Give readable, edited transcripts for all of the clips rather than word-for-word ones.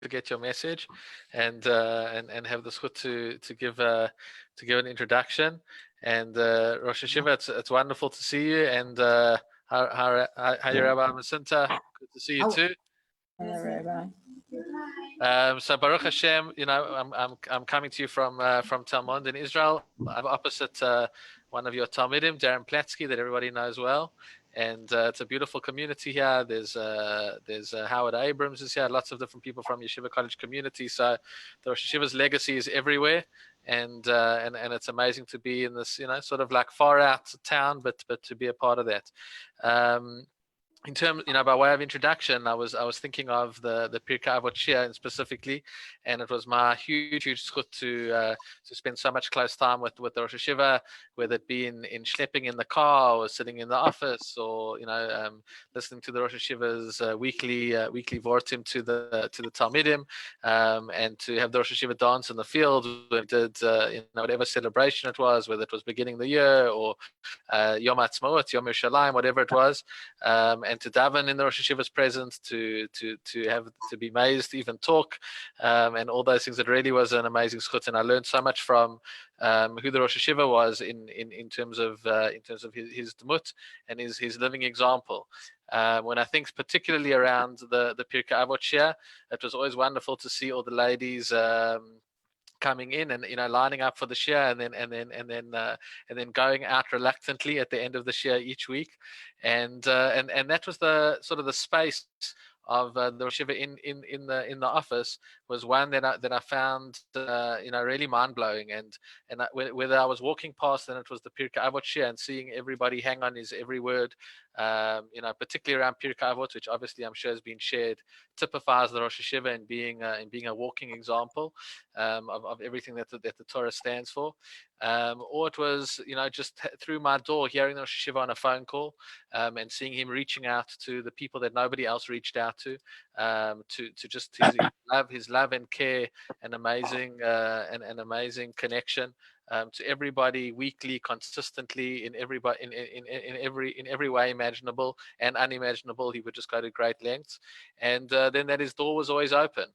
to get your message, and have the zchut to give an introduction. And Rosh Hashiva, it's wonderful to see you. And how you, Rabbi Masinta? Good to see you too. Rabbi. So Baruch Hashem, I'm coming to you from Talmud in Israel. I'm opposite one of your Talmidim, Darren Platsky, that everybody knows well. And it's a beautiful community here. There's Howard Abrams is here. Lots of different people from Yeshiva College community. So the Rosh Hashiva's legacy is everywhere, and it's amazing to be in this sort of like far out town, but to be a part of that. In terms, by way of introduction, I was thinking of the Pirkei Avot shiur specifically, and it was my huge zchut to spend so much close time with the Rosh Hashiva, whether it be in schlepping in the car or sitting in the office, or listening to the Rosh Hashiva's weekly vortim to the Talmidim, and to have the Rosh Hashiva dance in the field when we did whatever celebration it was, whether it was beginning the year or Yom Ha'atzmaut, Yom Yerushalayim, whatever it was. And to daven in the Rosh Hashiva's presence, to be amazed, even talk, and all those things. It really was an amazing zchut, and I learned so much from who the Rosh Hashiva was in terms of his demut and his living example. When I think particularly around the Pirkei Avot shiur, it was always wonderful to see all the ladies coming in and lining up for the shiur, and then going out reluctantly at the end of the shiur each week, and that was the sort of the space of the Rosh Hashiva in the office was one that I found really mind blowing, and whether I was walking past and it was the Pirkei Avot shiur and seeing everybody hang on his every word, particularly around Pirkei Avot, which obviously I'm sure has been shared, typifies the Rosh Hashiva in being a walking example of everything that the Torah stands for. Or it was, just through my door, hearing the Rosh Hashiva on a phone call, and seeing him reaching out to the people that nobody else reached out to just his love and care and amazing connection to everybody weekly, consistently, in every way imaginable and unimaginable. He would just go to great lengths, and then that his door was always open.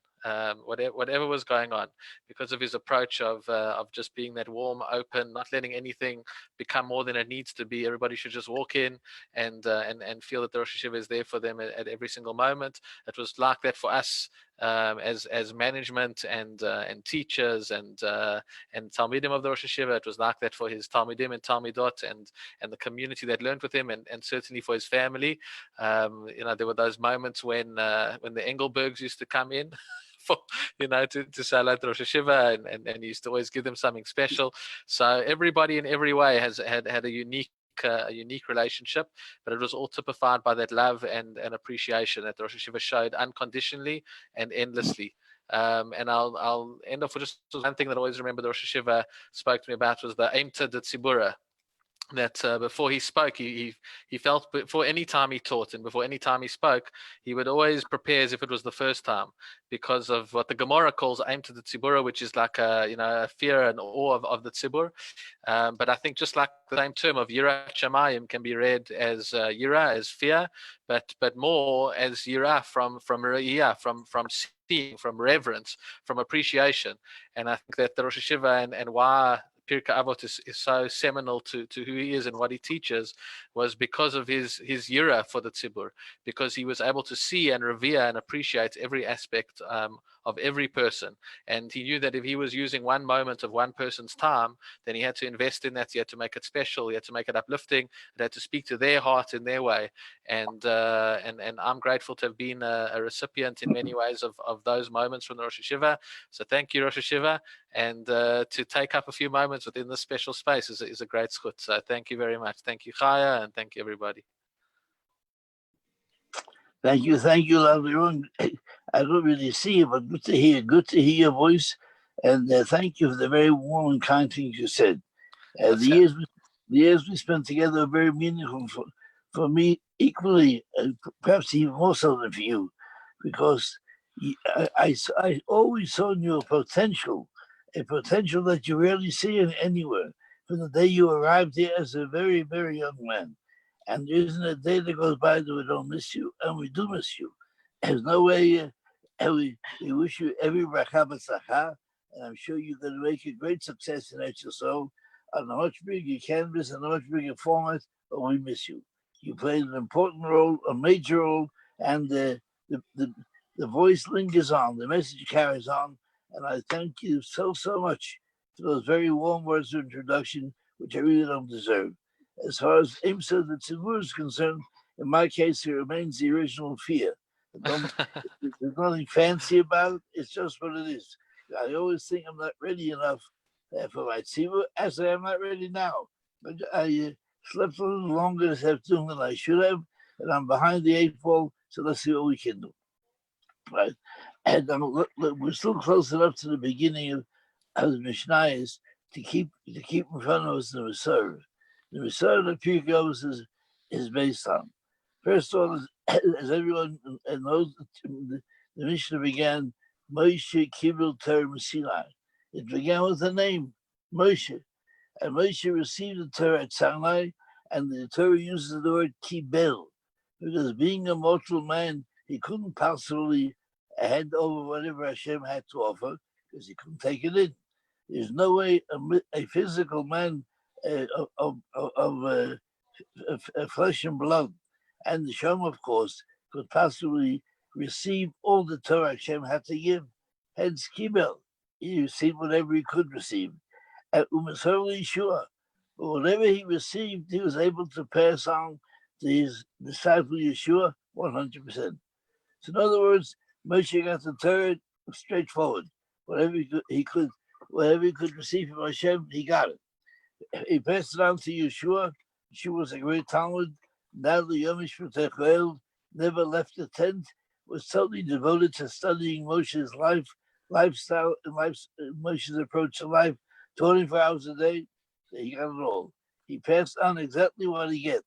Whatever was going on, because of his approach of just being that warm, open, not letting anything become more than it needs to be. Everybody should just walk in and feel that the Rosh Hashiva is there for them at every single moment. It was like that for us as management and teachers and Talmidim of the Rosh Hashiva. It was like that for his Talmidim and Talmidot and the community that learned with him, and certainly for his family. There were those moments when the Engelbergs used to come in to say hello to Rosh Hashiva, and he used to always give them something special. So everybody in every way has had a unique relationship, but it was all typified by that love and appreciation that the Rosh Hashiva showed unconditionally and endlessly. And I'll end off with just one thing that I always remember the Rosh Hashiva spoke to me about was the Eimta de Tzibura. That before he spoke, he felt before any time he taught and before any time he spoke, he would always prepare as if it was the first time, because of what the Gemara calls aim to the tzibura, which is like a fear and awe of the tzibur. But I think just like the same term of yirat shamayim can be read as yira, as fear, but more as yira from re'iyah, from seeing, from reverence, from appreciation. And I think that the Rosh Hashiva and why Pirkei Avot is so seminal to who he is and what he teaches was because of his yira for the tzibur, because he was able to see and revere and appreciate every aspect of every person. And he knew that if he was using one moment of one person's time, then he had to invest in that. He had to make it special. He had to make it uplifting. It had to speak to their heart in their way. And I'm grateful to have been a recipient in many ways of those moments from the Rosh Hashiva. So thank you, Rosh Hashiva. And to take up a few moments within this special space is a great zchut. So thank you very much. Thank you, Chaya, and thank you, everybody. Thank you, lovely one. I don't really see you, but good to hear your voice, and thank you for the very warm and kind things you said. The years we spent together are very meaningful for me, equally, perhaps even more so than for you, because I always saw in you a potential that you rarely see anywhere. From the day you arrived here as a very, very young man. And there isn't a day that goes by that we don't miss you, and we do miss you. There's no way And we wish you every bracha b'tzlacha, and I'm sure you're going to make a great success in Eretz Yisrael on a much bigger canvas and a much bigger format, but we miss you. You played an important role, a major role, and the voice lingers on, the message carries on, and I thank you so much for those very warm words of introduction, which I really don't deserve. As far as Imsa the Tzivur is concerned, in my case, it remains the original fear. There's nothing fancy about it. It's just what it is. I always think I'm not ready enough for my tzivur, as I am not ready now. But I slept a little longer this afternoon than I should have, and I'm behind the 8 ball, so let's see what we can do. Right? And we're still close enough to the beginning of the Mishna to keep in front of us the reserve. The reserve that Pirkei Avot is based on. First of all, as everyone knows, the Mishna began, Moshe Kibul Torah Sinai. It began with the name, Moshe. And Moshe received the Torah at Sinai, and the Torah uses the word Kibel, because being a mortal man, he couldn't possibly hand over whatever Hashem had to offer, because he couldn't take it in. There's no way a physical man of flesh and blood, and the Shem, of course, could possibly receive all the Torah Hashem had to give. Hence, Kibel, he received whatever he could receive. And shiur, but whatever he received, he was able to pass on to his disciple Yeshua 100%. So in other words, Moshe got the Torah straightforward. Whatever he could receive from Hashem, he got it. He passed it on to Yeshua. Yeshua was a great Talmud. Now the Yomish B'Techel never left the tent, was totally devoted to studying Moshe's lifestyle, and Moshe's approach to life, 24 hours a day. He got it all. He passed on exactly what he get.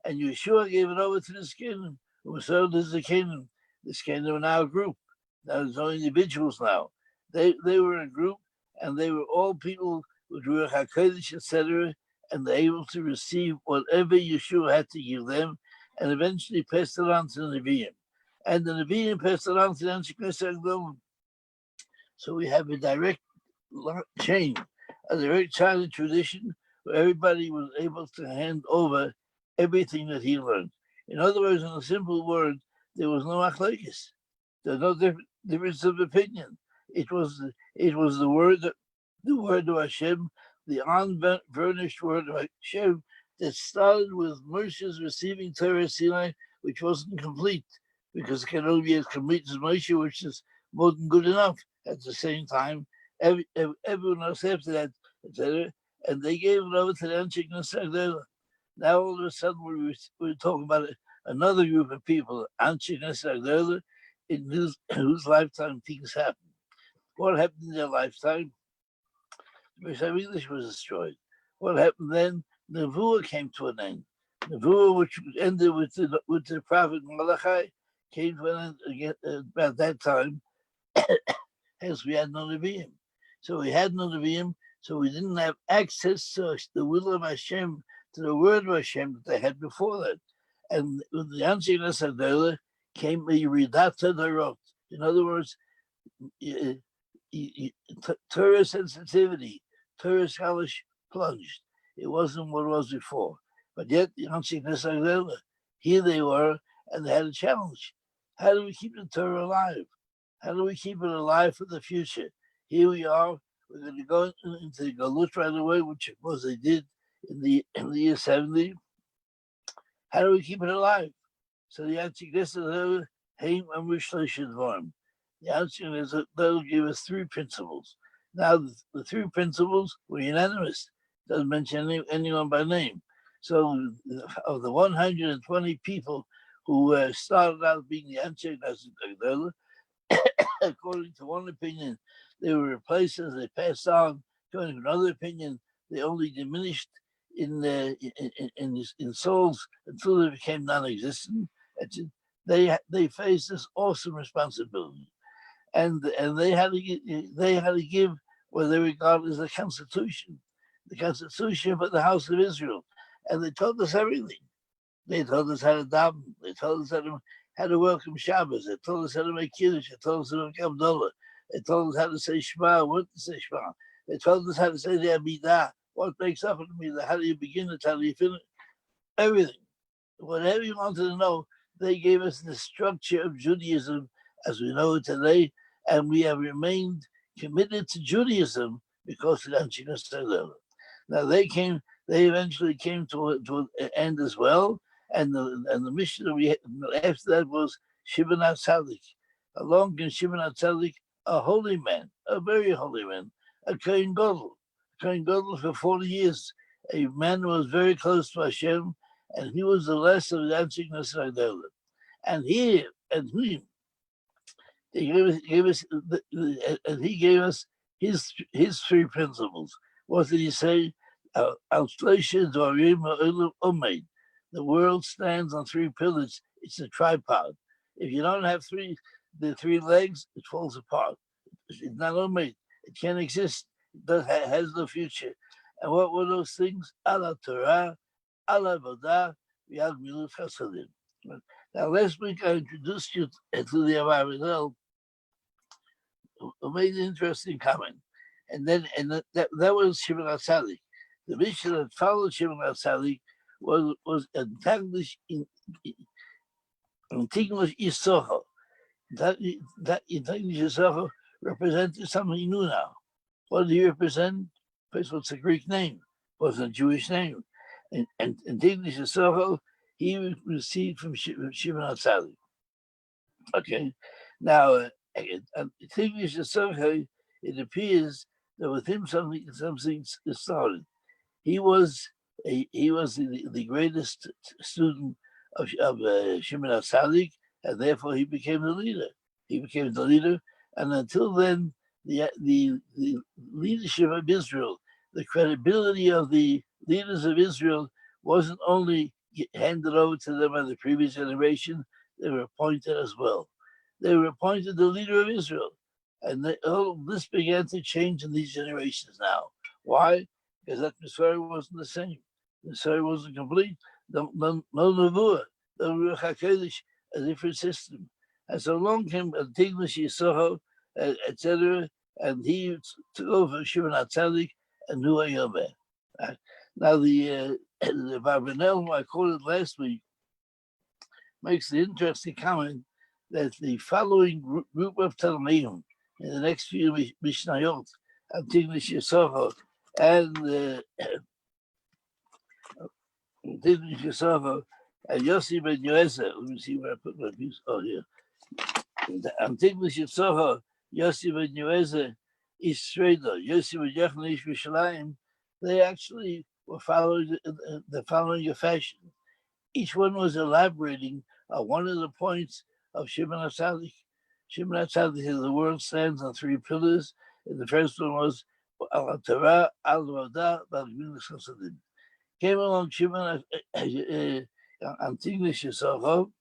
And Yeshua gave it over to this kingdom, who served as the kingdom. This kingdom now a group. Now there's no individuals now. They were a group, and they were all people with Ruach HaKodesh, etc., and they're able to receive whatever Yeshua had to give them, and eventually passed it on to the Nevi'im. And the Nevi'im passed it on to the Anshe Knesset. So we have a direct chain, a direct childhood tradition, where everybody was able to hand over everything that he learned. In other words, in a simple word, there was no machlokes. There's no difference of opinion. It was the word of Hashem, the unvarnished word of Hashem, that started with Moshe's receiving Torah Sinai, which wasn't complete, because it can only be as complete as Moshe, which is more than good enough. At the same time, everyone else after that, etc., and they gave it over to the Anshe Knesset. Now all of a sudden we're talking about another group of people, Anshe Knesset, in whose lifetime things happened. What happened in their lifetime? The Mishna English was destroyed. What happened then? Nevuah came to an end. Nevuah, which ended with the prophet Malachi, came to an end again about that time. Hence, we had no Nevi'im. So we had no Nevi'im, so we didn't have access to the will of Hashem, to the word of Hashem that they had before that. And with the Anshe Knesset came a Yeridat Torah. In other words, Torah sensitivity, Torah schalish plunged. It wasn't what it was before. But yet, the Anshe Knesset, here they were, and they had a challenge. How do we keep the Torah alive? How do we keep it alive for the future? Here we are. We're going to go into the Galut right away, which of course they did in the year 70. How do we keep it alive? So the Anshe Knesset, Haim Amru Shlosheh Dvarim. The Anshe Knesset, they'll give us 3 principles. Now the 3 principles were unanimous. Doesn't mention anyone by name. So of the 120 people who started out being the Anshe Knesset, according to one opinion, they were replaced as they passed on. According to another opinion, they only diminished in souls until they became non-existent. They faced this awesome responsibility, and they had to give what they regard as the Constitution for the House of Israel, and they told us everything. They told us how to daven. They told us how to welcome Shabbos. They told us how to make Kiddush. They told us how to make Abdullah. They told us how to say Shema, what to say Shema. They told us how to say the Amidah, what makes up an Amidah, how do you begin it, how do you finish, everything. Whatever you wanted to know, they gave us the structure of Judaism as we know it today, and we have remained committed to Judaism because of the Untitled. Now they eventually came to an end as well, and the Mishna after that was Shimon HaTzadik. Along came Shimon HaTzadik, a holy man, a very holy man, a Kohen Gadol for 40 years, a man who was very close to Hashem, and he was the last of the Antignus Agdala. And he gave us his three principles. What did he say? The world stands on three pillars. It's a tripod. If you don't have the three legs, it falls apart. It's not omeid. It can't exist. It has no future. And what were those things? Ala Torah, ala Avodah, v'al Milut Chasadim. Now, last week I introduced you to the Avraham, who made an interesting comment. And that was Shimon HaTzadik. The mission that followed Shimon HaTzadik was Untitled Yisroel. That Untitled Yisroel represented something he knew now. What did he represent? First of all, it's a Greek name. It wasn't a Jewish name. And Untitled Yisroel, he received from Shimon HaTzadik. Okay, now Untitled Yisroel, it appears that with him something started. He was the greatest student of Shimon HaTzadik, and therefore he became the leader. And until then, the leadership of Israel, the credibility of the leaders of Israel wasn't only handed over to them by the previous generation, they were appointed as well. They were appointed the leader of Israel. And all this began to change in these generations now. Why? Because that Messiah wasn't the same. The Messiah wasn't complete. No Nevuah, no Ruach HaKodesh, a different system. And so along came Antignus Yisroel, etc., and he took over Shimon HaTzadik and Hu HaYomer. Now the Avraham, who I quoted last week, makes the interesting comment that the following group of Talmidim in the next few Mishnayot, Antignus Yisroel and Antignus Yisroel and Yossi ben Yoezer. Let me see where I put my piece. Oh, here. Antignus Yisroel, Yossi ben Yoezer, Israel, Yossi ben Yechon Ish Yerushalayim, they actually were following a fashion. Each one was elaborating on one of the points of Shimon HaTzadik. Shimon HaTzadik says the world stands on three pillars, and the first one was Al Torah, Al Avodah, Al Milut Chasadim. Came along Shimon Antignus Yisroel,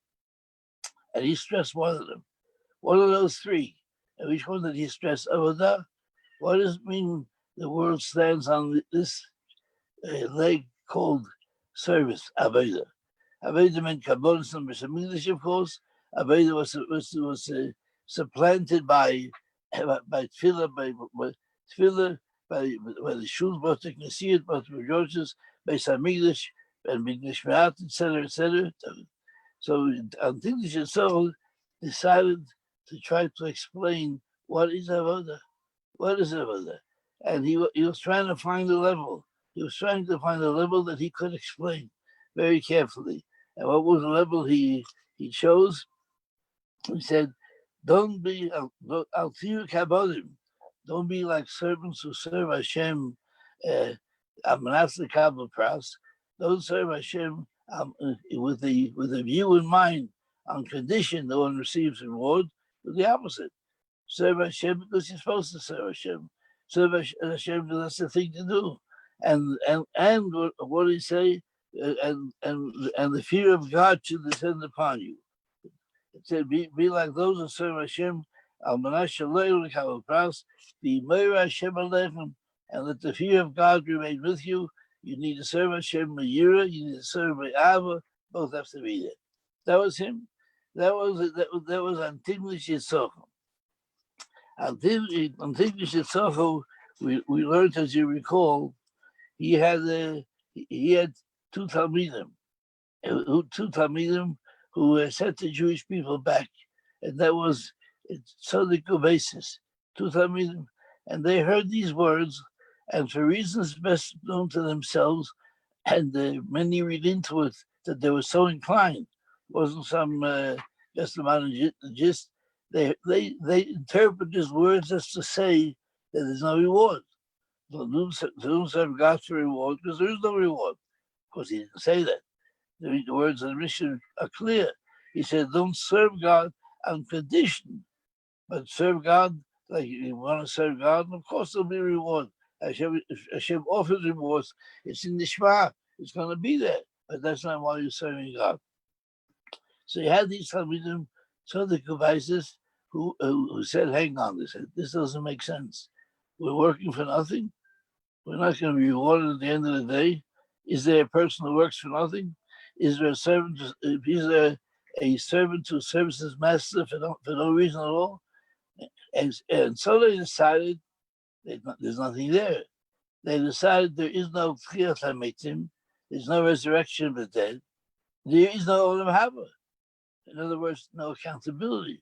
and he stressed one of them. One of those three. And which one did he stress? Avodah. What does it mean the world stands on this leg called service, Avodah? Avodah meant Kabbalah number some English, of course. Avodah was supplanted by Tefillah, by the Shul, both the Knesset, both the Rosh, by some English, and English Me'at, etc., etc. So Antignus Yisroel decided to try to explain what is Avodah. What is Avodah? And he was trying to find a level. He was trying to find a level that he could explain very carefully. And what was the level he chose? He said, don't be al-tiru kabodim. Don't be like servants who serve Hashem amanas l'kabel pras. Don't serve Hashem with a view in mind on condition that one receives reward. But the opposite. Serve Hashem because you're supposed to serve Hashem. Serve Hashem because that's the thing to do. And what do you say? And the fear of God should descend upon you. It said, be like those who serve Hashem, al manash shalei l'kabel pras, be meir Hashem alechem, and let the fear of God remain with you. You need to serve Hashem Me'yira, you need to serve Me'ava, both have to be there. That was him. That was Untitled Chapter. Untitled Chapter, we learned, as you recall, he had two Talmidim, who sent the Jewish people back, and that was Tzaddik basis, two Talmidim, and they heard these words, and for reasons best known to themselves, and many read into it that they were so inclined. It wasn't some just about a gist. They interpret these words as to say that there's no reward. Don't serve God for reward because there is no reward. Of course, he didn't say that. The words of the Mishna are clear. He said, don't serve God on condition, but serve God like you want to serve God, and of course there'll be a reward. Hashem offers rewards. It's in the Shema. It's going to be there, but that's not why you're serving God. So you had these Talmidim, Tzaddik devices, who said, hang on, they said, this doesn't make sense. We're working for nothing. We're not going to be rewarded at the end of the day. Is there a person who works for nothing? Is there a servant? Is there a servant who serves his master for no reason at all? And so they decided there's nothing there. They decided there is no Tchiyat HaMetim, there's no resurrection of the dead, there is no Olam Haba. In other words, no accountability.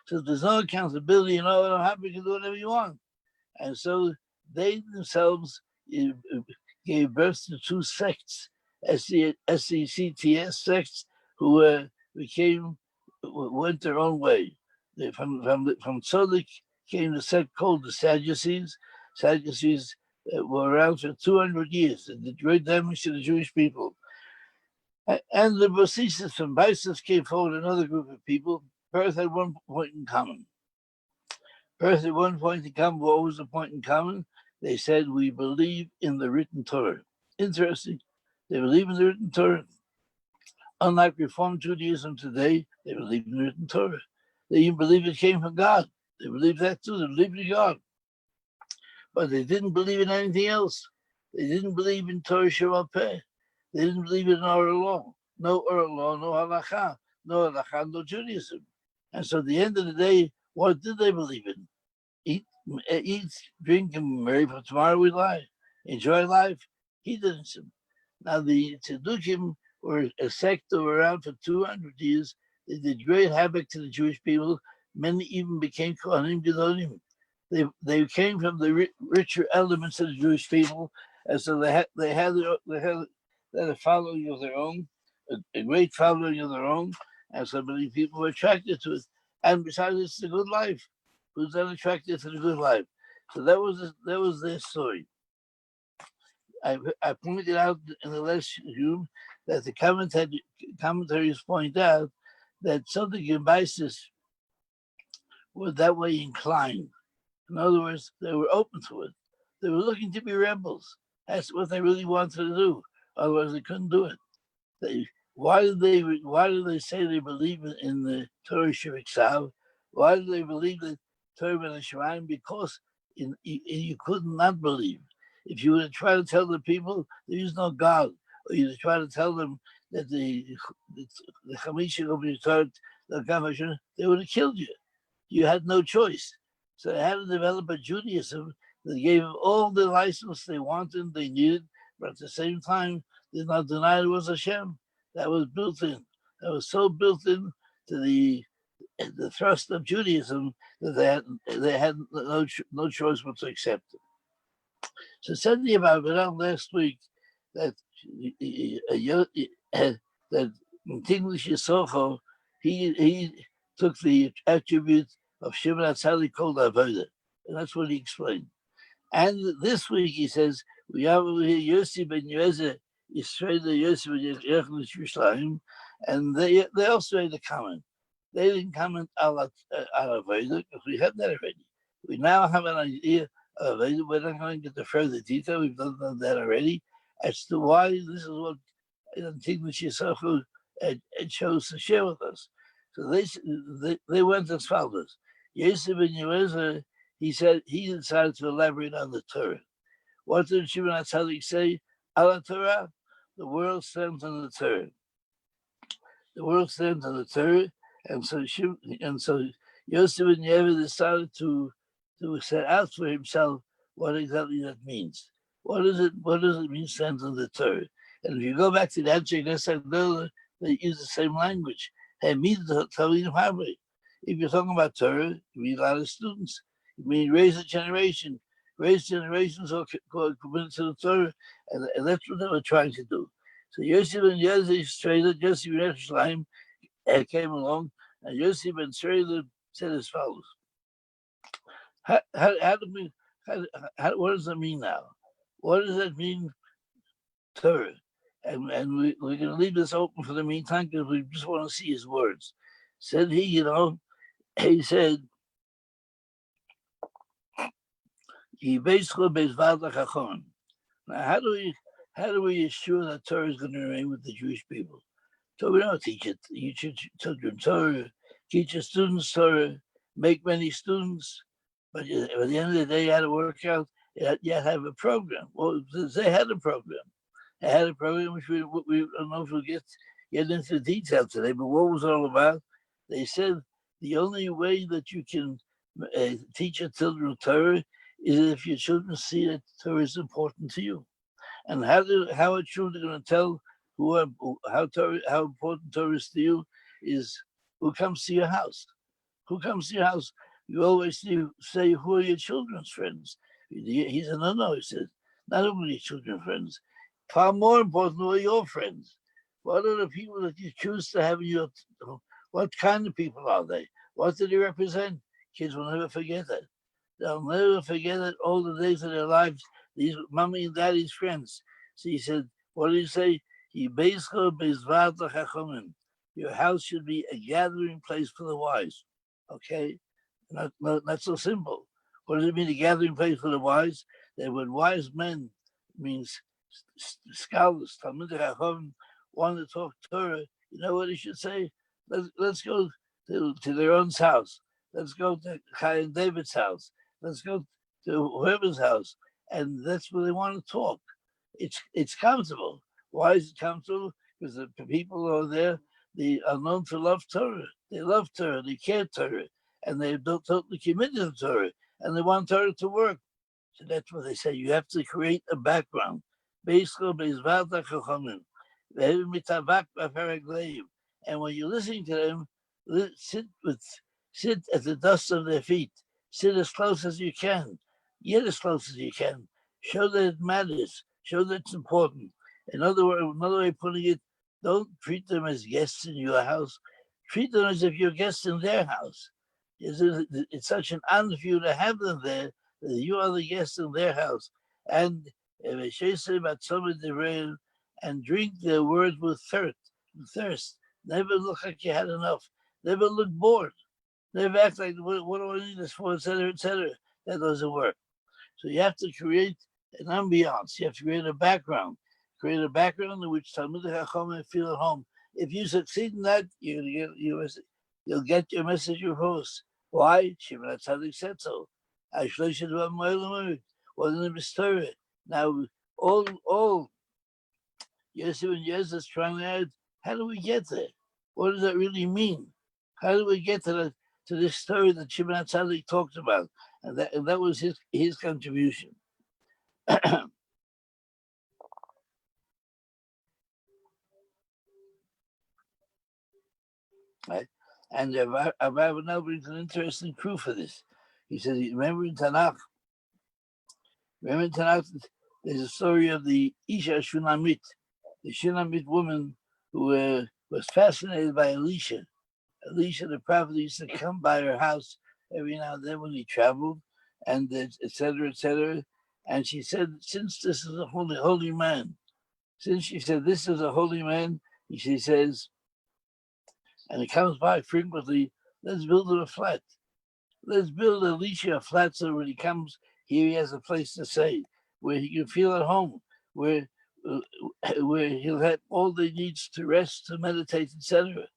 So if there's no accountability, you know, Olam Haba, you can do whatever you want. And so they themselves gave birth to two sects, SECTS sects, who went their own way. From Tzaddik came the sect called the Sadducees. Sadducees were around for 200 years and did great damage to the Jewish people. And the Basisis from Baisis came forward, another group of people. Both had one point in common. What was the point in common? They said, we believe in the written Torah. Interesting. They believe in the written Torah. Unlike Reformed Judaism today, they believe in the written Torah. They even believe it came from God. They believe that too. They believe in God. But they didn't believe in anything else. They didn't believe in Torah Shabbat Peh. They didn't believe in Oral law. No oral law, no halacha. No halacha, no Judaism. And so at the end of the day, what did they believe in? Eat, drink, and marry, for tomorrow we lie. Enjoy life, hedonism. Now the Tzaddukim were a sect that were around for 200 years. They did great havoc to the Jewish people. Many even became Kohanim Gedolim. They came from the richer elements of the Jewish people, and so they had a following of their own, a great following of their own, and so many people were attracted to it. And besides, it's a good life. Who's not attracted to the good life? So that was their story. I pointed out in the last room that the commentaries point out that something in Bisis were that way inclined. In other words, they were open to it. They were looking to be rebels. That's what they really wanted to do. Otherwise, they couldn't do it. Why did they say they believe in the Torah Shebiksav? Why do they believe that Torah B'Neshamayim? Because you could not believe. If you were to try to tell the people there is no God, or you were to try to tell them that the Chamisha of the Torah, they would have killed you. You had no choice. So they had to develop a Judaism that gave them all the license they wanted, they needed, but at the same time, did not deny it was Hashem. That was built in. That was so built in to the thrust of Judaism that they had no choice but to accept it. So said the Avraham last week that that in English Yisrocho, he took the attribute of Shimon HaTzadik called Avodah, and that's what he explained. And this week he says we have over here Yossi ben Yezer, Yisrael Yossi ben Yerushalayim, and they also made a comment. They didn't comment on Avodah because we had that already. We now have an idea of Avodah. We're not going to get the further detail. We've done that already as to why this is what English Yisrocho chose to share with us. So they went as follows. Yosef ben Yezer, he said he decided to elaborate on the Torah. What did Shimon HaTzadik say? Ala Torah, the world stands on the Torah. The world stands on the Torah, And so Yosef and Yehuda decided to set out for himself what exactly that means. What does it mean stand in the Torah? And if you go back to that they use the same language. Hey, me Talmidim Havre. If you're talking about Torah, you mean a lot of students. You mean raise a generation. Raise generations or committed to the Torah, and that's what they were trying to do. So Yosef and Yehuda straight up, Yosef and Yerushalayim came along, and Yosef and Sreda said as follows: how do we, what does that mean now? What does that mean, Torah? And we're going to leave this open for the meantime because we just want to see his words. Said he, he said, he basically now how do we assure that Torah is going to remain with the Jewish people? So we don't teach it. You teach children Torah, teach your students Torah, make many students, but at the end of the day, you had to work out. You had to have a program. Well, they had a program. They had a program which we don't know if we'll get into the detail today. But what was it all about? They said the only way that you can teach your children Torah is if your children see that Torah is important to you. And how are children going to tell how important Torah is to you is who comes to your house. Who comes to your house? You always say, who are your children's friends? He said, no, he said, not only your children's friends, far more important, who are your friends? What are the people that you choose to have in your, what kind of people are they? What do they represent? Kids will never forget that. They'll never forget it all the days of their lives, these mommy and daddy's friends. So he said, what did he say? Your house should be a gathering place for the wise. Okay? Not so simple. What does it mean, a gathering place for the wise? That when wise men, means scholars, Talmidei Chacham, want to talk Torah, you know what he should say? Let's go to their own house. Let's go to Chaim David's house. Let's go to whoever's house. And that's where they want to talk. It's comfortable. Why is it comfortable? Because the people who are there, they are known to love Torah. They love Torah, they care Torah, and they're totally committed to Torah, and they want Torah to work. So that's what they say. You have to create a background. And when you're listening to them, sit at the dust of their feet. Sit as close as you can. Get as close as you can. Show that it matters. Show that it's important. Another way of putting it, don't treat them as guests in your house. Treat them as if you're guests in their house. It's such an honor for you to have them there, that you are the guest in their house. And and drink their words with thirst. Never look like you had enough. Never look bored. Never act like, what do I need this for, etc., etc. That doesn't work. So you have to create an ambiance. You have to create a background. Create a background in which Talmidei Chacham feel at home. If you succeed in that, you'll get your message across. Why? Shimon HaTzadik said so. Wasn't it Torah? Now, all Yosef and Yez is trying to add, how do we get there? What does that really mean? How do we get to this story that Shimon HaTzadik talked about? And that was his contribution. Right? And Avraham now brings an interesting proof for this. He says, remember in Tanakh, there's a story of the Isha Shunamit, the Shunamit woman who was fascinated by Elisha. Elisha, the prophet, used to come by her house every now and then when he traveled, and etc., etc. And she said, since this is a holy man, since she said this is a holy man, she says, and he comes by frequently, let's build him a flat. Let's build Elisha a flat so when he comes here, he has a place to stay, where he can feel at home, where he'll have all the needs to rest, to meditate, etc.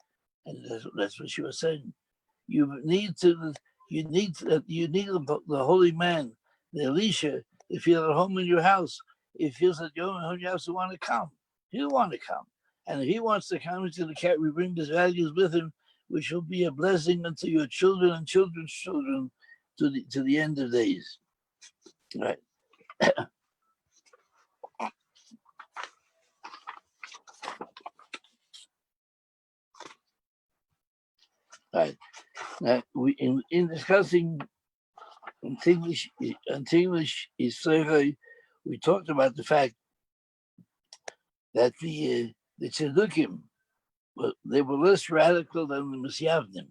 And that's what she was saying. You need the holy man, the Elisha, to feel at home in your house. If he feels that you're in your house, to want to come. He'll want to come. And if he wants to come, he's going to bring his values with him, which will be a blessing unto your children and children's children to the end of days. Right. Right. Now, in discussing Untitled Chapter, we talked about the fact that the Tzedukim, they were less radical than the Misyavnim.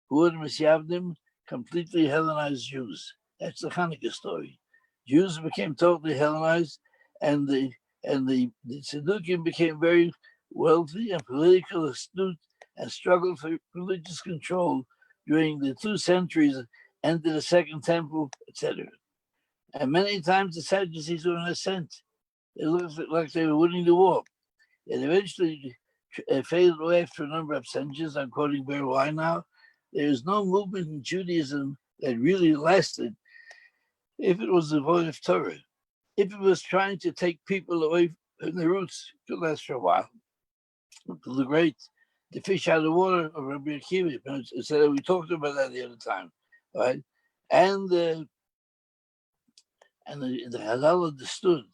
Who were the Misyavnim? Completely Hellenized Jews. That's the Hanukkah story. Jews became totally Hellenized, and the Tzedukim became very wealthy and politically astute and struggled for religious control during the 2 centuries and the Second Temple, etc. And many times the Sadducees were in ascent. It looked like they were winning the war. It eventually faded away after a number of centuries. I'm quoting very wide now. There is no movement in Judaism that really lasted if it was devoid of Torah. If it was trying to take people away from the roots, it could last for a while. The fish out of the water of Rabbi Akiva. So we talked about that the other time, right? And the Chazal understood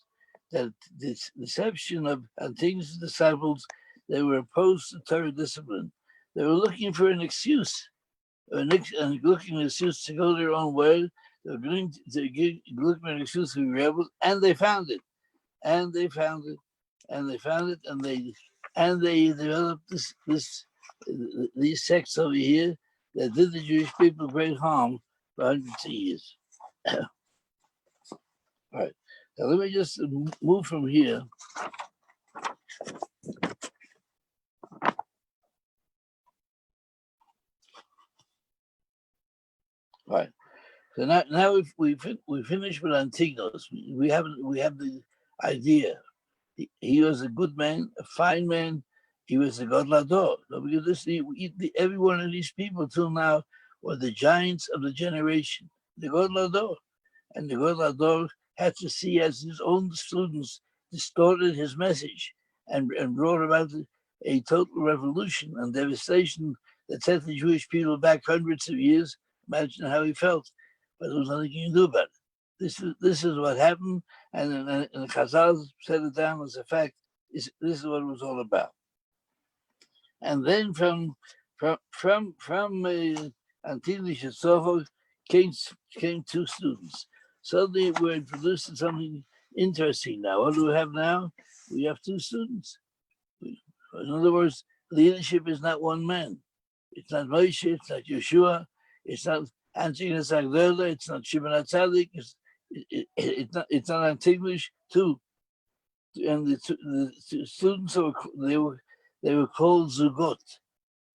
that this deception of Antigonus' disciples, they were opposed to Torah discipline. They were looking for an excuse, and looking for an excuse to go their own way. They were looking for an excuse to be rebels, and they found it. And they developed these sects over here that did the Jewish people great harm for hundreds of years. All right. Now let me just move from here. All right. So now we finished with Antigonus. We have the idea. He was a good man, a fine man. He was a god lador. Because every one of these people till now were the giants of the generation, the god lador. And the god lador had to see as his own students distorted his message and brought about a total revolution and devastation that set the Jewish people back hundreds of years. Imagine how he felt, but there was nothing you can do about it. This is what happened, and the Chazal set it down as a fact. This is what it was all about. And then from Untitled Chapter came 2 students. Suddenly we're introduced to something interesting now. What do we have now? We have 2 students. In other words, leadership is not one man. It's not Moshe, it's not Yeshua, it's not Antigonus Agdola, it's not Shimon HaTzadik, it's not Antigonus too. And the students they were called Zugot.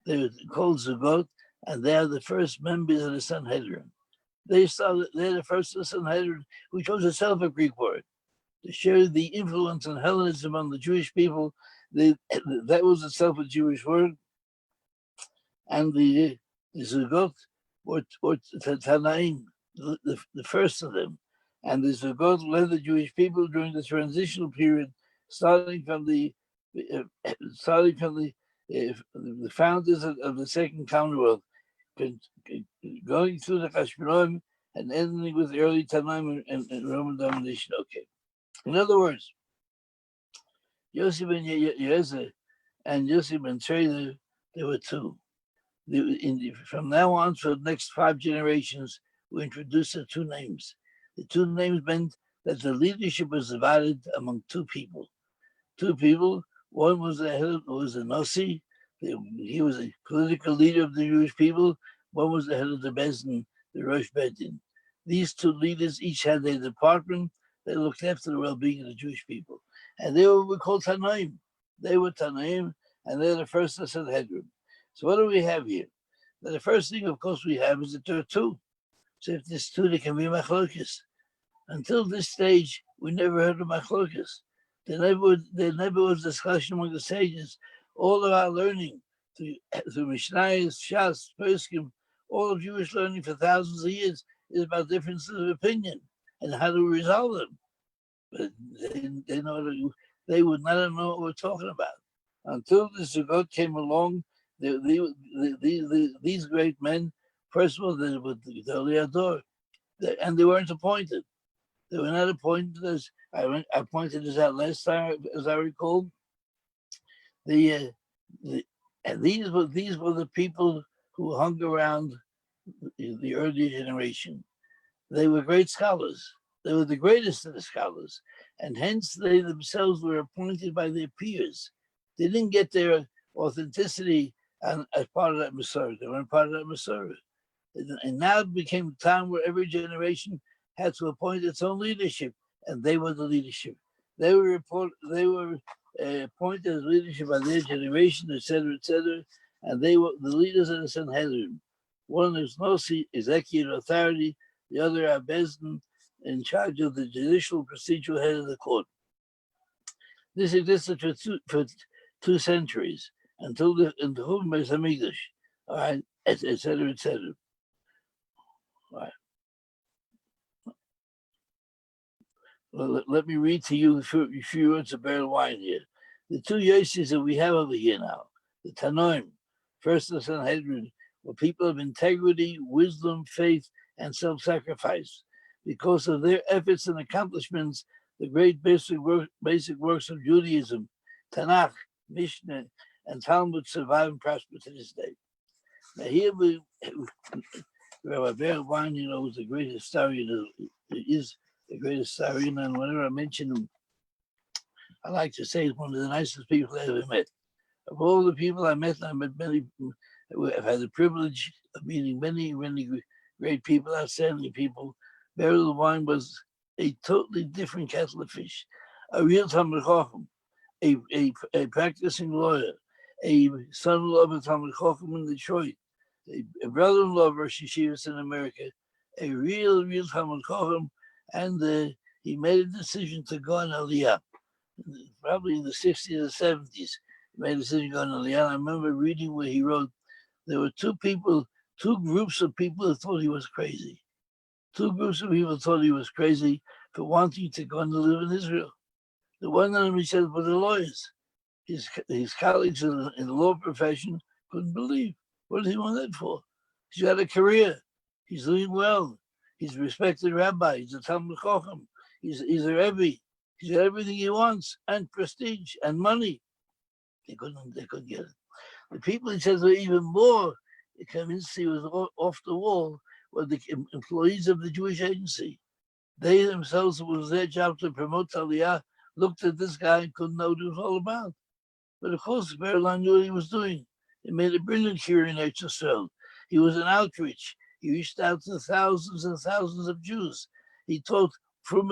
They were called Zugot, and they are the first members of the Sanhedrin. They're the first of the Sanhedrin, which was itself a Greek word, to share the influence on Hellenism on the Jewish people. That was itself a Jewish word. And the Zugot were Tanaim, the first of them. And the Zugot led the Jewish people during the transitional period, starting from the founders of the Second Commonwealth, going through the Hashmonaim and ending with the early Tanaim and Roman domination. Okay. In other words, Yosef ben Yezer and Yosef ben Trader, there were 2. From now on, for the next 5 generations, we introduced the 2 names. The 2 names meant that the leadership was divided among 2 people. 2 people. One was the head, was a Nasi. He was a political leader of the Jewish people. One was the head of the Bezdin, the Rosh Bedin. These 2 leaders each had their department. They looked after the well-being of the Jewish people. And they were called Tanaim. They were Tanaim, and they're the first of Sanhedrin. So what do we have here? Now, the first thing, of course, we have is that there are 2. So if there's 2, there can be machlokes. Until this stage, we never heard of machlokes. There never was discussion among the sages. All of our learning through Mishna, Shas, Poskim, all of Jewish learning for thousands of years is about differences of opinion and how to resolve them. But they would not know what we're talking about. Until the Zugot came along, These great men, first of all, they were the Ador, and they weren't appointed. They were not appointed as I pointed this out last time, as I recall. And these were the people who hung around the earlier generation. They were great scholars. They were the greatest of the scholars, and hence they themselves were appointed by their peers. They didn't get their authenticity as part of that Masorah. They weren't part of that Masorah. And now it became a time where every generation had to appoint its own leadership, and they were the leadership. They were appointed as leadership by their generation, etc., etc., and they were the leaders of the Sanhedrin. One is Nosi, executive authority, the other are Bezdin, in charge of the judicial procedural head of the court. This existed for two centuries until the Beis Hamikdash, all right, etc., etc. Right. Well, let me read to you a few words of barrel wine here. The two Yosis that we have over here now, the Tanoim, first the Sanhedrin, were people of integrity, wisdom, faith, and self-sacrifice. Because of their efforts and accomplishments, the great basic works of Judaism, Tanakh, Mishna, and Talmud survive and prosper to this day. Now here Rabbi Bear Wein, is the great historian. He is the great historian, and whenever I mention him, I like to say he's one of the nicest people I ever met. Of all the people I met many. I've had the privilege of meeting many, many great people, outstanding people. Beryl Wein was a totally different kettle of fish, a real Talmud Chacham, a practicing lawyer, a son-in-law of a Talmud Chacham in Detroit, a brother-in-law of Rosh Yeshivas in America, a real Talmud Chacham, and he made a decision to go on Aliyah, probably in the 60s or 70s. He made a decision to go on Aliyah. I remember reading where he wrote, there were two groups of people who thought he was crazy. Two groups of people thought he was crazy for wanting to go and live in Israel. The one of them, he said, were the lawyers. His colleagues in the law profession couldn't believe. What does he want that for? He's got a career. He's doing well. He's a respected rabbi. He's a Talmud Chacham. He's a Rebbe. He's got everything he wants, and prestige and money. They couldn't get it. The people, he says, were even more convinced he was off the wall were the employees of the Jewish agency. They themselves, it was their job to promote Aliyah, looked at this guy and couldn't know what it was all about. But of course, Berlin knew what he was doing. He made a brilliant shiur in Eretz Yisrael. He was an outreach. He reached out to thousands and thousands of Jews. He taught from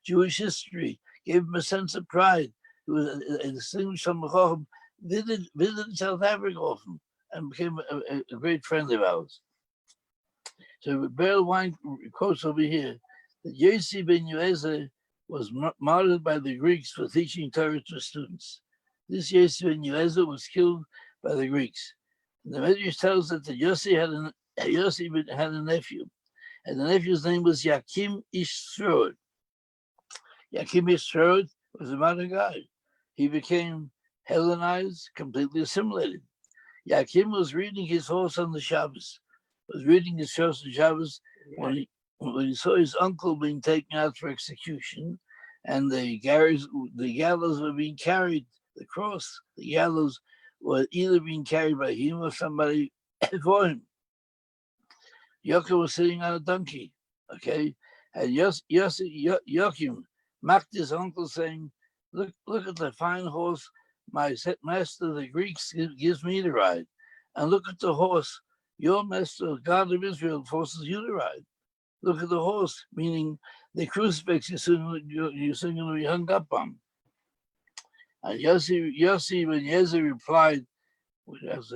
Jewish history, gave them a sense of pride. He was a distinguished Talmud Chacham, visited South Africa often, and became a great friend of ours. So Beryl Wein quotes over here that Yossi ben Yoezer was martyred by the Greeks for teaching Torah to students. This Yossi ben Yoezer was killed by the Greeks. And the Medrash tells us that Yossi had a nephew, and the nephew's name was Yakim Ish Srod. Yakim Ish Srod was a modern guy. He became Hellenized, completely assimilated. Yakim was reading his horse on the Shabbos. When he saw his uncle being taken out for execution, and the gallows were being carried, the gallows were either being carried by him or somebody for him. Yaakov was sitting on a donkey, okay? And Yakim mocked his uncle, saying, look at the fine horse my master, the Greeks, gives me to ride. And look at the horse your master, God of Israel, forces you to ride. Look at the horse, meaning the crucifix you're soon going to be hung up on. And Yossi ben Yezer replied, as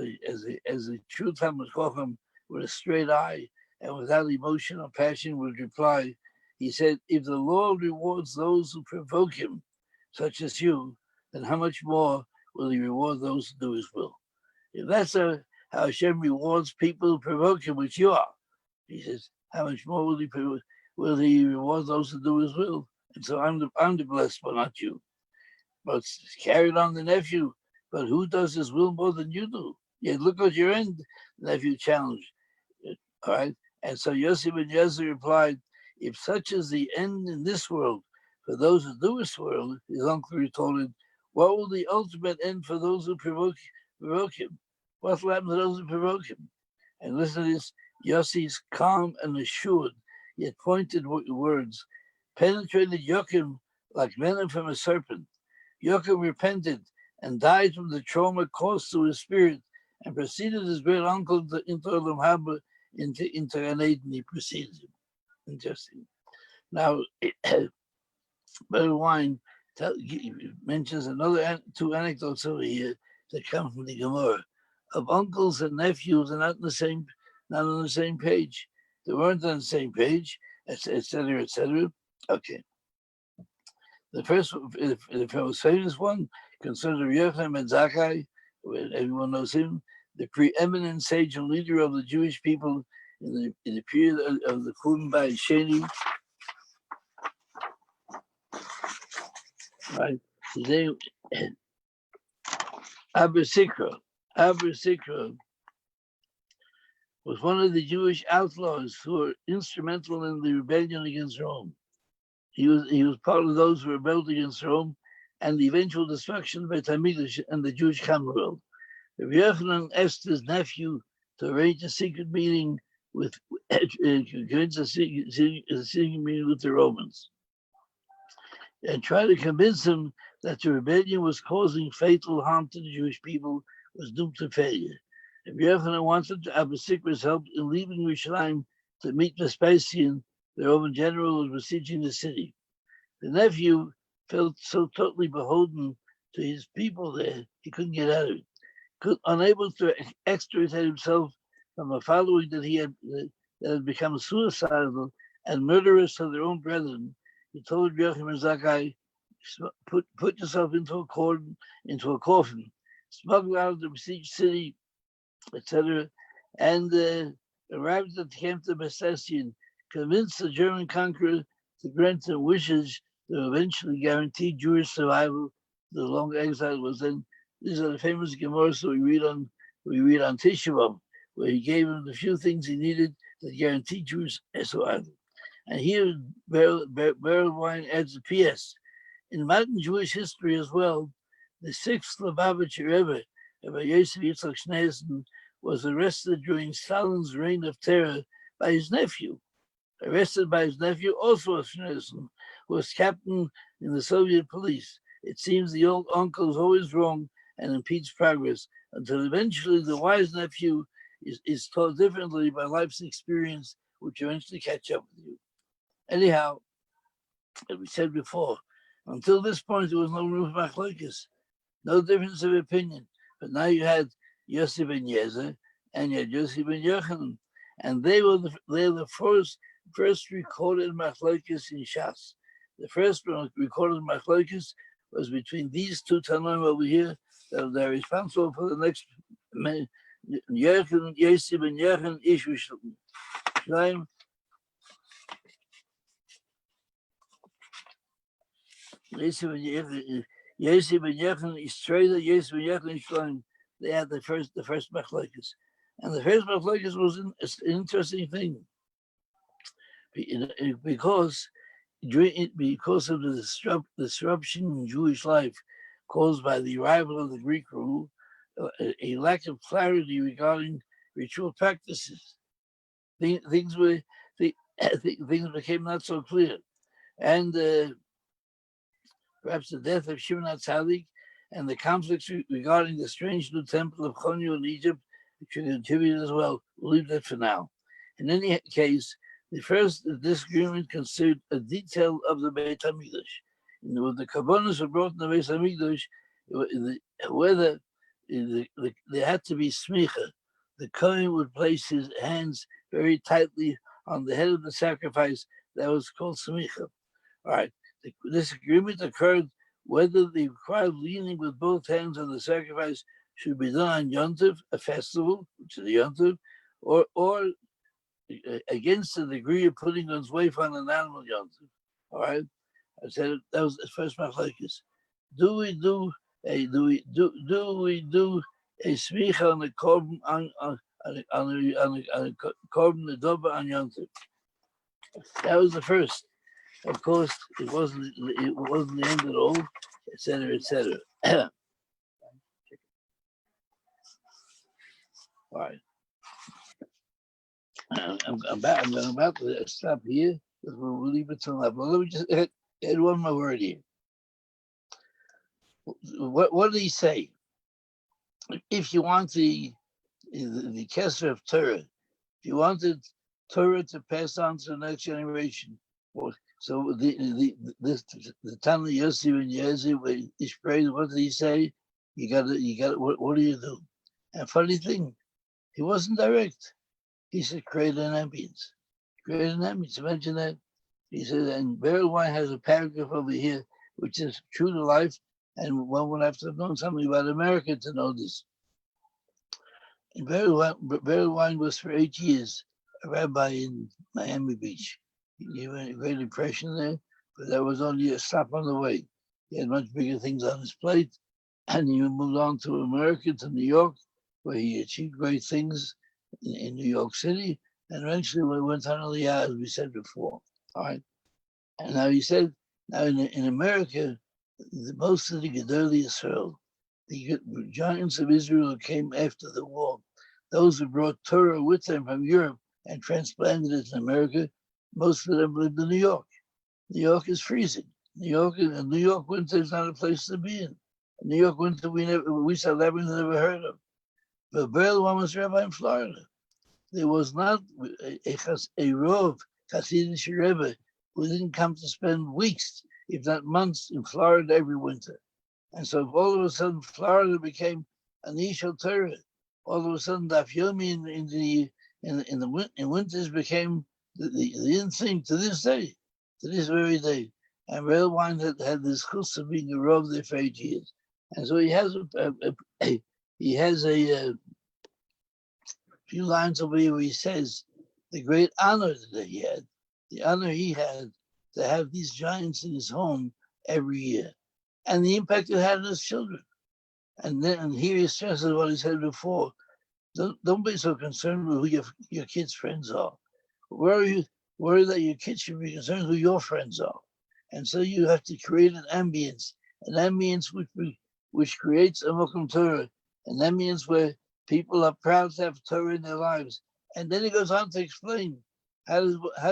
a true Talmud Chacham, with a straight eye and without emotion or passion, would reply. He said, "If the Lord rewards those who provoke Him, such as you, then how much more will He reward those who do His will?" If that's how Hashem rewards people who provoke Him, which you are, He says, how much more will He reward those who do His will? And so I'm the blessed one, not you. But it's carried on the nephew. But who does His will more than you do? Yeah, look what you're in, nephew challenged. All right. And so Yossi ben Yezer replied, if such is the end in this world, for those who do this world, his uncle retorted, what will the ultimate end for those who provoke him? What will happen to those who provoke him? And listen to this, Yossi's calm and assured, yet pointed words, penetrated Yochim like venom from a serpent. Yochim repented and died from the trauma caused to his spirit and preceded his great uncle into Olam Haba, into Gan Eden. He preceded him. Interesting. Now, Brother Wine mentions another two anecdotes over here that come from the Gemara of uncles and nephews are not on the same page. They weren't on the same page, etc., etc. Okay. The most famous one concerns Rabbi Yochanan ben Zakkai, everyone knows him, the preeminent sage and leader of the Jewish people in the period of the Churban Bayit Sheni. Right? His name Abba Sikra. Abba Sikra was one of the Jewish outlaws who were instrumental in the rebellion against Rome. He was part of those who rebelled against Rome and the eventual destruction of Beit HaMikdash and the Jewish Commonwealth. Rabbi Yochanan asked his nephew to arrange a secret meeting with the Romans and try to convince him that the rebellion was causing fatal harm to the Jewish people, was doomed to failure. Rabbi Yochanan wanted Abba Sikra's help in leaving Yerushalayim to meet Vespasian, the Roman general who was besieging the city. The nephew felt so totally beholden to his people there, he couldn't get out of it. Unable to extricate himself from a following that had become suicidal and murderous of their own brethren, he told Yochanan ben Zakkai, put yourself into a coffin, smuggle out of the besieged city, etc., and arrived at the camp of Vespasian, convinced the German conqueror to grant them wishes that eventually guaranteed Jewish survival. The long exile was then. These are the famous Gemaras that we read on Tisha B'Av, where he gave him the few things he needed that guaranteed Jewish survival. And here, Beryl Wine adds a P.S. In modern Jewish history as well, the sixth Lubavitcher Rebbe, Rabbi Yosef Yitzchak Schneerson, was arrested during Stalin's reign of terror by his nephew. Arrested by his nephew, also a Schneerson, who was captain in the Soviet police. It seems the old uncle is always wrong and impedes progress, until eventually the wise nephew is taught differently by life's experience, which eventually catch up with you. Anyhow, as we said before, until this point there was no room for machlokes, no difference of opinion. But now you had Yossi ben Yezer and you had Yossi ben Yochanan, and they're the first recorded machlokes in Shas. The first recorded machlokes was between these two Tanoim over here that they're responsible for the next Yossi ben Yochanan issue. Yossi ben Yochanan is straight. Yossi ben Yochanan Shloim. They had the first machlokes, and the first machlokes was an interesting thing because of the disruption in Jewish life caused by the arrival of the Greek rule, a lack of clarity regarding ritual practices. Things became not so clear, and perhaps the death of Shimon HaTzadik and the conflicts regarding the strange new temple of Chonu in Egypt, which should contribute as well. We'll leave that for now. In any case, the first disagreement concerned a detail of the Beit HaMikdash. When the Karbonos were brought in the Beit HaMikdash, whether there had to be smicha, the Kohen would place his hands very tightly on the head of the sacrifice. That was called smicha. All right. This agreement occurred whether the required leaning with both hands on the sacrifice should be done on Yontiv, a festival, which is a Yontiv, or against the degree of putting one's weight on an animal Yontiv. All right, I said that was the first machlokes. Do we do a smicha on the korban on the korban the doba on Yom Tov. That was the first. Of course, it wasn't the end at all, etc., etc. All right. I'm about to stop here because we'll leave it till now. But let me just add one more word here. What did he say? If you want the Kesser of Torah, if you wanted Torah to pass on to the next generation, so the Tanner Yossi and Yezi, what did he say? You got. What do you do? And funny thing, he wasn't direct. He said, create an ambience. Create an ambience. Imagine that. He said, and Beryl Wine has a paragraph over here, which is true to life, and one would have to have known something about America to know this. And Beryl Wine was for 8 years a rabbi in Miami Beach. He had a great impression there, but that was only a stop on the way. He had much bigger things on his plate, and he moved on to America, to New York, where he achieved great things in New York City, and eventually we went on Aliyah, as we said before. All right. And now he said, now in America, most of the Gedolei Yisrael, the giants of Israel who came after the war, those who brought Torah with them from Europe and transplanted it in America, most of them lived in New York. New York is freezing. New York winter is not a place to be in. New York winter we saw labyrinth never heard of. But Beryl was rabbi in Florida. There was not a Rov Hasidic Rebbe who didn't come to spend weeks, if not months, in Florida every winter. And so if all of a sudden Florida became an Ishal Torah, all of a sudden Daf Yomi in winters became the in thing to this day, to this very day. And Beryl Wine had this chus of being a Rov there for 8 years. And so he has a few lines over here where he says the great honor that he had, the honor he had to have these giants in his home every year, and the impact it had on his children. And here he stresses what he said before: don't be so concerned with who your kids' friends are. Worry that your kids should be concerned who your friends are. And so you have to create an ambience which creates a Mokum Torah, an ambience where people are proud to have Torah in their lives. And then he goes on to explain how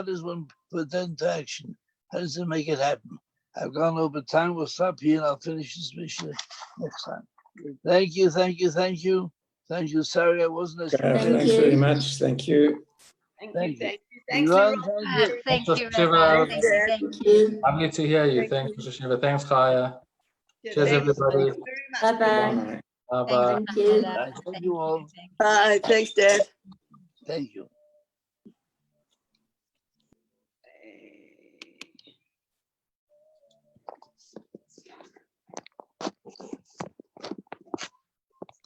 does one put that into action? How does it make it happen? I've gone over time. We'll stop here and I'll finish this Mishna next time. Thank you. Sorry I wasn't as prepared. Thanks very much. Thank you. Thank you. Thank you. Thank you, Shiva. Rabbi. Thank you. Lovely to hear you. Thanks, Mr. Shiva. Thanks, Chaya. Cheers, everybody. Bye-bye. Bye-bye. Thank you. Thank you all. Bye. Thanks, Dad. Thank you.